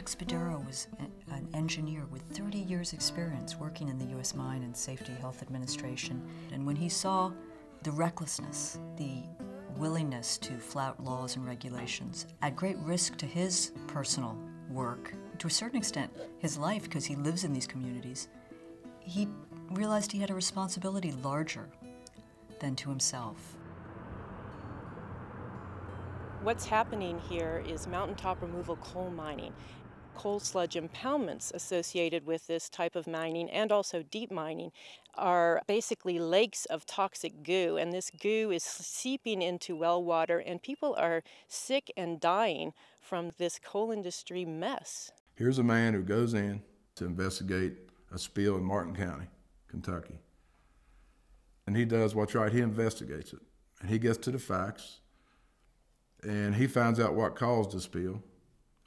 Jack Spadaro was an engineer with 30 years experience working in the U.S. Mine and Safety Health Administration. And when he saw the recklessness, the willingness to flout laws and regulations at great risk to his personal work, to a certain extent his life, because he lives in these communities, he realized he had a responsibility larger than to himself. What's happening here is mountaintop removal coal mining. Coal sludge impoundments associated with this type of mining and also deep mining are basically lakes of toxic goo, and this goo is seeping into well water, and people are sick and dying from this coal industry mess. Here's a man who goes in to investigate a spill in Martin County, Kentucky. And he does what's right. He investigates it, and he gets to the facts, and he finds out what caused the spill,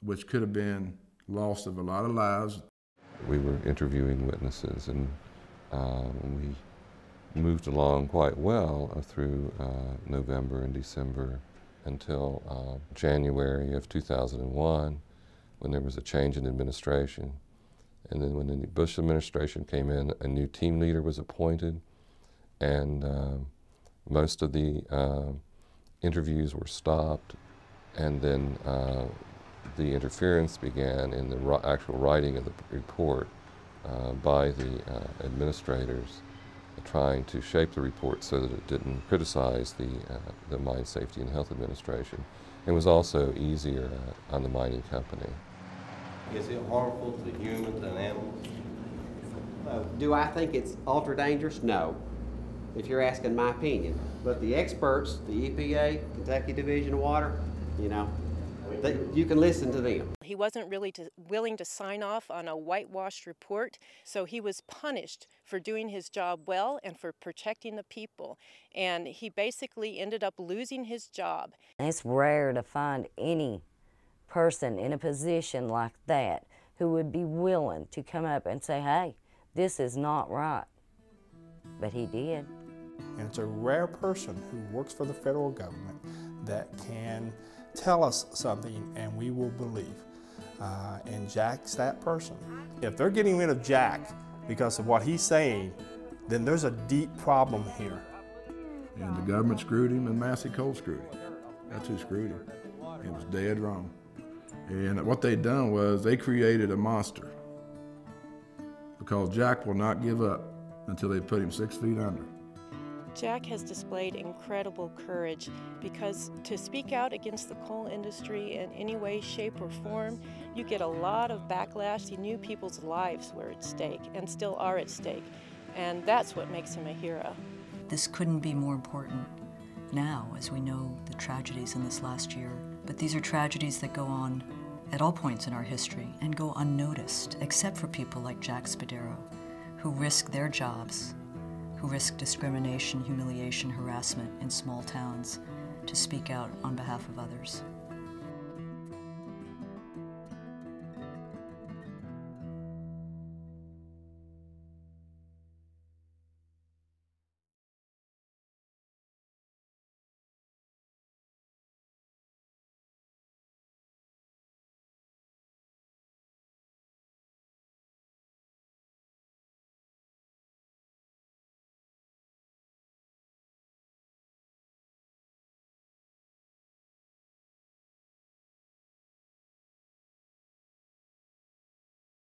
which could have been loss of a lot of lives. We were interviewing witnesses, and we moved along quite well through November and December until January of 2001, when there was a change in administration. And then when the Bush administration came in, a new team leader was appointed, and most of the interviews were stopped, and then the interference began in the actual writing of the report by the administrators, trying to shape the report so that it didn't criticize the Mine Safety and Health Administration. It was also easier on the mining company. Is it harmful to humans and animals? Do I think it's ultra dangerous? No, if you're asking my opinion. But the experts, the EPA, Kentucky Division of Water, you know, you can listen to them. He wasn't really willing to sign off on a whitewashed report, so he was punished for doing his job well and for protecting the people. And he basically ended up losing his job. It's rare to find any person in a position like that who would be willing to come up and say, hey, this is not right. But he did. And it's a rare person who works for the federal government that can tell us something and we will believe. And Jack's that person. If they're getting rid of Jack because of what he's saying, then there's a deep problem here. And the government screwed him, and Massey Coal screwed him. That's who screwed him. It was dead wrong. And what they'd done was they created a monster, because Jack will not give up until they put him 6 feet under. Jack has displayed incredible courage, because to speak out against the coal industry in any way, shape, or form, you get a lot of backlash. He knew people's lives were at stake and still are at stake, and that's what makes him a hero. This couldn't be more important now, as we know the tragedies in this last year. But these are tragedies that go on at all points in our history and go unnoticed, except for people like Jack Spadaro, who risk their jobs, who risk discrimination, humiliation, harassment in small towns to speak out on behalf of others.